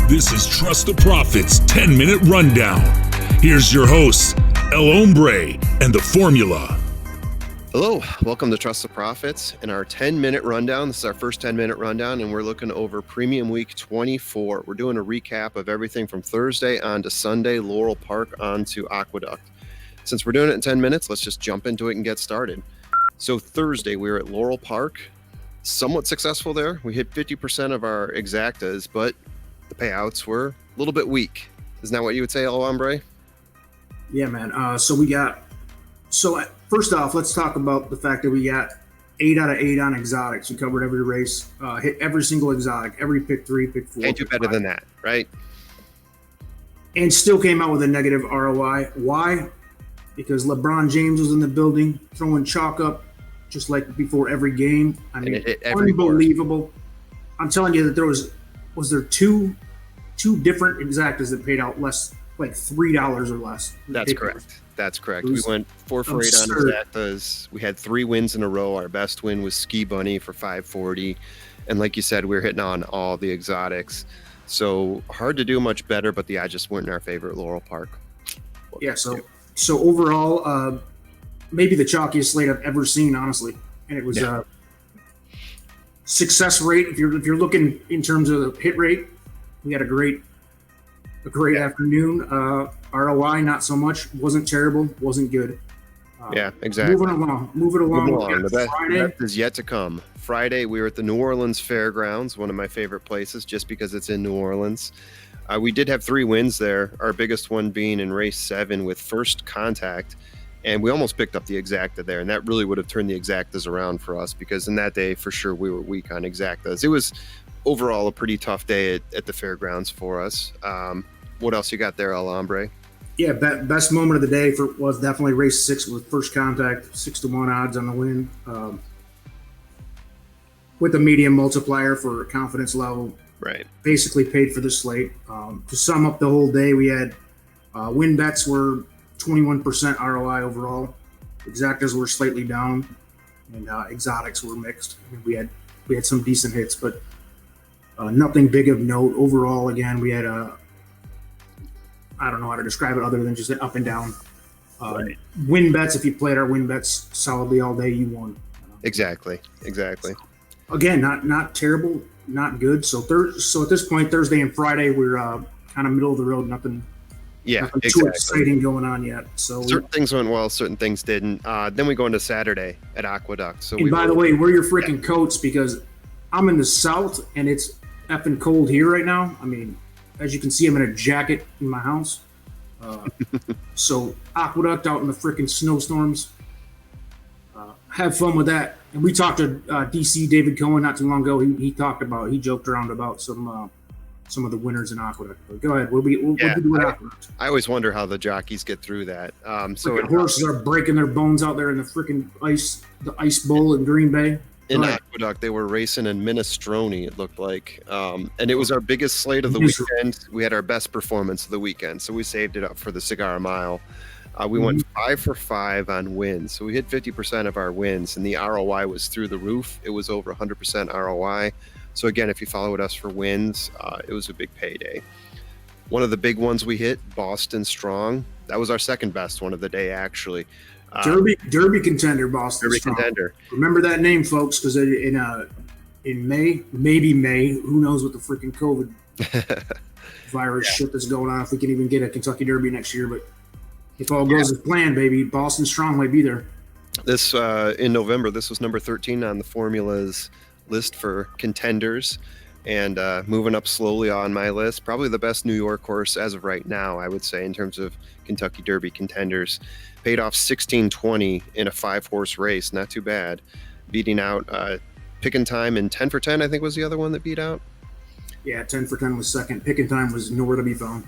This is Trust the Profits 10-Minute Rundown. Here's your hosts, El Hombre and The Formula. Hello, welcome to Trust the Profits and our 10-minute rundown. This is our first 10-minute rundown, and we're looking over Premium Week 24. We're doing a recap of everything from Thursday on to Sunday, Laurel Park on to Aqueduct. Since we're doing it in 10 minutes, let's just jump into it and get started. So Thursday, we were at Laurel Park. Somewhat successful there. We hit 50% of our exactas, but the payouts were a little bit weak. Isn't that what you would say, El Hombre? Yeah, man. First off, let's talk about the fact that we got 8 out of 8 on exotics. We covered every race, hit every single exotic, every pick 3, pick 4. Can't do better than that, right? And still came out with a negative ROI. Why? Because LeBron James was in the building throwing chalk up just like before every game. I mean, unbelievable. Board. I'm telling you that there was there two different exactas that paid out less, like $3 or less. That's correct. That's correct. We went 4 for 8 on exactas. We had 3 wins in a row. Our best win was Ski Bunny for 540. And like you said, we were hitting on all the exotics. So hard to do much better, but the odds just weren't in our favor at Laurel Park. Yeah, so overall, maybe the chalkiest slate I've ever seen, honestly. And it was success rate. If you're looking in terms of the hit rate, we had a great afternoon. ROI, not so much. Wasn't terrible. Wasn't good. Yeah, exactly. Move it along. The best is yet to come. Friday, we were at the New Orleans Fair Grounds, one of my favorite places, just because it's in New Orleans. We did have 3 wins there. Our biggest one being in race 7 with First Contact, and we almost picked up the exacta there, and that really would have turned the exactas around for us, because in that day, for sure, we were weak on exactas. It was overall a pretty tough day at the fairgrounds for us. What else you got there, El Hombre? Yeah, best moment of the day was definitely race 6 with First Contact, 6-1 odds on the win, with a medium multiplier for confidence level. Right. Basically paid for the slate. To sum up the whole day, we had win bets were 21% ROI overall. Exactas were slightly down, and exotics were mixed. I mean, we had some decent hits, but nothing big of note overall. Again, we had I don't know how to describe it other than just an up and down. Right. Win bets, if you played our win bets solidly all day, you won. Exactly. Again, not terrible, not good. So at this point, Thursday and Friday, we're kind of middle of the road. Nothing too exciting going on yet. So certain things went well, certain things didn't. Then we go into Saturday at Aqueduct. So by the way, wear your freaking coats, because I'm in the south and it's effing cold here right now. I mean, as you can see, I'm in a jacket in my house. So Aqueduct out in the freaking snowstorms. Have fun with that. And we talked to DC David Cohen not too long ago. He joked around about some of the winners in Aqueduct. But go ahead. We'll do Aqueduct. I always wonder how the jockeys get through that. So horses are breaking their bones out there in the freaking ice bowl in Green Bay. In Aqueduct, they were racing in Minestrone, it looked like. And it was our biggest slate of the weekend. We had our best performance of the weekend, so we saved it up for the Cigar Mile. We went 5 for 5 on wins. So we hit 50% of our wins, and the ROI was through the roof. It was over 100% ROI. So again, if you followed us for wins, it was a big payday. One of the big ones we hit, Boston Strong. That was our second best one of the day, actually. Derby contender, Boston Derby Strong. Contender. Remember that name, folks, because in May, who knows what the freaking COVID virus shit that's going on, if we can even get a Kentucky Derby next year. But if all goes as planned, baby, Boston Strong might be there. This in November, this was number 13 on the Formula's list for contenders, and moving up slowly on my list. Probably the best New York horse as of right now, I would say, in terms of Kentucky Derby contenders. Paid off 16-20 in a 5-horse race. Not too bad. Beating out Pickin' Time and 10 for 10, I think was the other one that beat out. Yeah, 10 for 10 was second. Pickin' Time was nowhere to be found.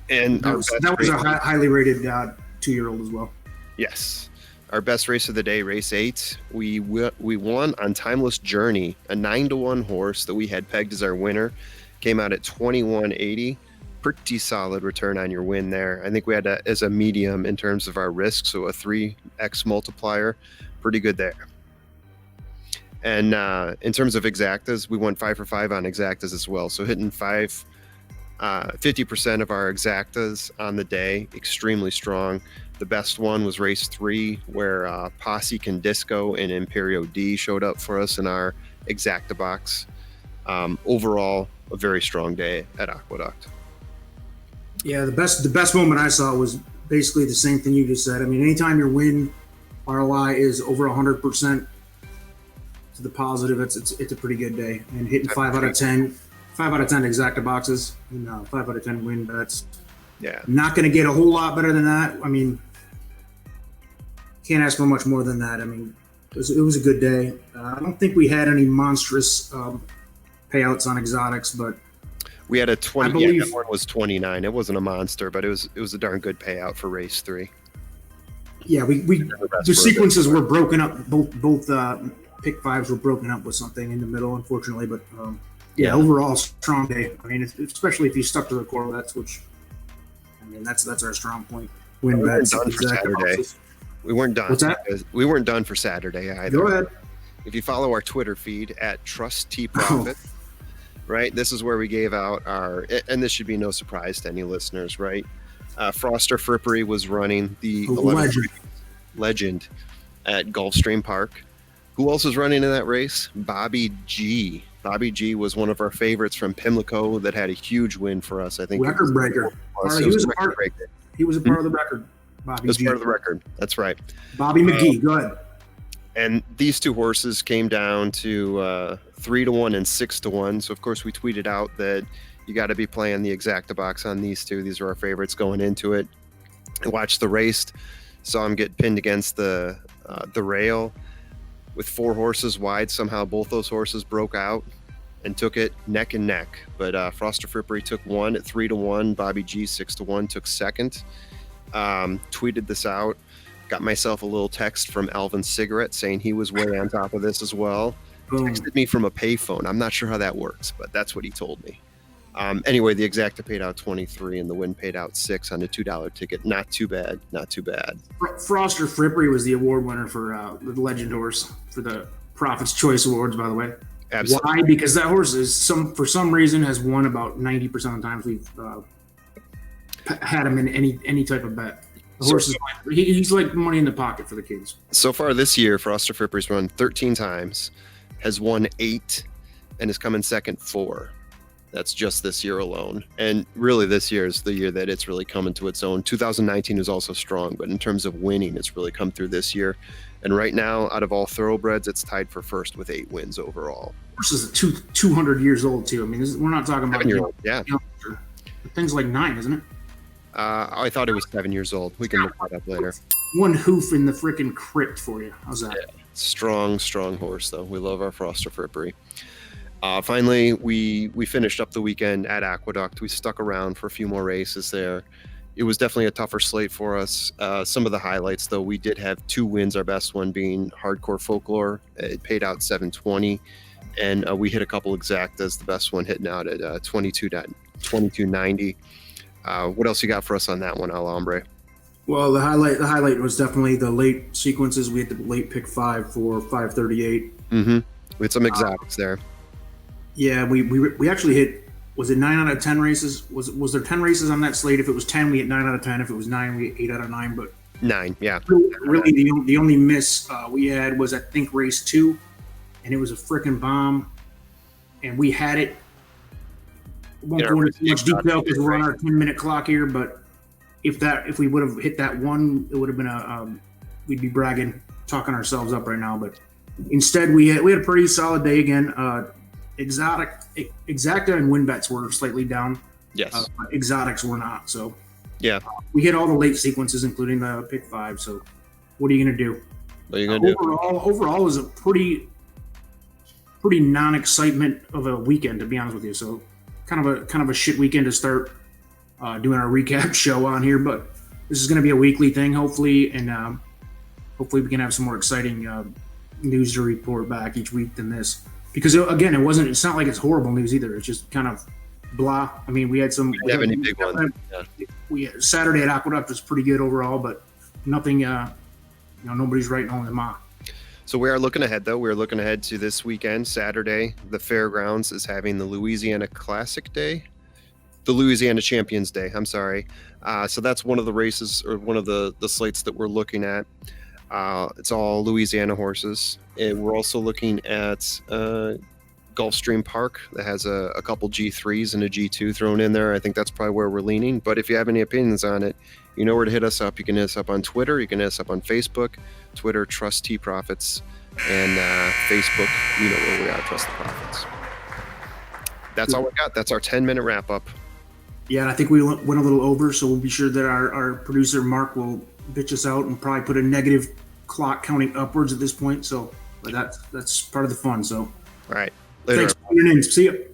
And that was a highly rated 2-year-old as well. Yes. Our best race of the day, race 8, we won on Timeless Journey, a 9-1 horse that we had pegged as our winner. Came out at 21.80. Pretty solid return on your win there. I think we had that as a medium in terms of our risk, so a 3x multiplier. Pretty good there. And in terms of exactas, we went 5 for 5 on exactas as well. So hitting 5 50% of our exactas on the day, extremely strong. The best one was race 3, where Posse Can Disco and Imperio D showed up for us in our exacta box. Overall, a very strong day at Aqueduct. Yeah, the best moment I saw was basically the same thing you just said. I mean, anytime your win ROI is over 100% to the positive, it's a pretty good day. And hitting 5 out of 10 exacta boxes and 5 out of 10 win bets. Yeah, not going to get a whole lot better than that. I mean, can't ask for much more than that. I mean, it was a good day. I don't think we had any monstrous payouts on exotics, but we had a 20. That one was 29. It wasn't a monster, but it was a darn good payout for race 3. Yeah, the sequences were broken up. Both pick 5s were broken up with something in the middle, unfortunately. But yeah, overall strong day. I mean, especially if you stuck to the core bets, which I mean that's our strong point. Win bets. We weren't done. What's that? We weren't done for Saturday either. Go ahead. If you follow our Twitter feed at Trust T Profit, right? This is where we gave out our, and this should be no surprise to any listeners, right? Froster Frippery was running the legend at Gulfstream Park. Who else was running in that race? Bobby G. Bobby G was one of our favorites from Pimlico that had a huge win for us. I think record breaker. He was a part of the record. Bobby was part of the record. That's right. Bobby McGee. Go ahead. And these two horses came down to 3-1 and 6-1. So of course we tweeted out that you got to be playing the exacta box on these two. These are our favorites going into it. I watched the race, saw him get pinned against the rail with 4 horses wide. Somehow both those horses broke out and took it neck and neck. But Froster Frippery took 1 at 3-1. Bobby G 6-1 took second. Tweeted this out. Got myself a little text from Alvin Cigarette saying he was way on top of this as well. Boom. Texted me from a payphone. I'm not sure how that works, but that's what he told me. Anyway, the exacta paid out 23 and the win paid out 6 on a $2 ticket. Not too bad. Not too bad. Froster Frippery was the award winner for the Legend horse for the Prophet's Choice Awards, by the way. Absolutely. Why? Because that horse is for some reason has won about 90% of the times we've had him in any type of bet. The horse is he's like money in the pocket for the kids. So far this year, Froster Frippery's run 13 times, has won 8, and has come in second 4. That's just this year alone. And really this year is the year that it's really come into its own. 2019 was also strong, but in terms of winning, it's really come through this year. And right now, out of all thoroughbreds, it's tied for first with 8 wins overall. Horse is 200 years old too. I mean, we're not talking about 7-year-old. Yeah. The thing's like 9, isn't it? I thought it was 7 years old. We can look that up later. One hoof in the freaking crypt for you. How's that? Yeah. Strong horse, though. We love our Froster Frippery. Finally, we finished up the weekend at Aqueduct. We stuck around for a few more races there. It was definitely a tougher slate for us. Some of the highlights, though, we did have 2 wins, our best one being Hardcore Folklore. It paid out $720, and we hit a couple exactas, the best one hitting out at $22.90. What else you got for us on that one, Al Hombre? Well, the highlight was definitely the late sequences. We had the late pick 5 for 538. Mm-hmm. We had some exotics there. Yeah, we actually hit. Was it 9 out of 10 races? Was there 10 races on that slate? If it was 10, we hit 9 out of 10. If it was 9, we hit 8 out of 9. But 9, yeah. Really, the only miss we had was I think race 2, and it was a freaking bomb, and we had it. Won't go into too much detail because we're on our 10-minute clock here. But if we would have hit that one, it would have been we'd be bragging, talking ourselves up right now. But instead, we had a pretty solid day again. Exacta and win bets were slightly down. Yes. But exotics were not. So yeah, we hit all the late sequences, including the pick 5. So what are you going to do? What are you going to do? Overall is a pretty non-excitement of a weekend, to be honest with you. So kind of a shit weekend to start doing our recap show on here. But this is going to be a weekly thing, hopefully, and hopefully we can have some more exciting news to report back each week than this. Because again, it's not like it's horrible news either. It's just kind of blah. I mean, we had some. We have any big ones. Yeah. Saturday at Aqueduct was pretty good overall, but nothing. Nobody's writing home to Ma. So we are looking ahead, though. We're looking ahead to this weekend, Saturday. The fairgrounds is having the Louisiana Classic Day. the Louisiana Champions Day. I'm sorry. So that's one of the races, or one of the slates that we're looking at. It's all Louisiana horses. And we're also looking at Gulfstream Park that has a couple G3s and a G2 thrown in there. I think that's probably where we're leaning. But if you have any opinions on it, you know where to hit us up. You can hit us up on Twitter. You can hit us up on Facebook. Twitter, Trust T Profits. And Facebook, you know where we are, Trust the Profits. That's all we got. That's our 10-minute wrap up. Yeah, and I think we went a little over, so we'll be sure that our producer, Mark, will bitch us out and probably put a negative clock counting upwards at this point. So but that's part of the fun. So all right. Later. Thanks for tuning in. See you.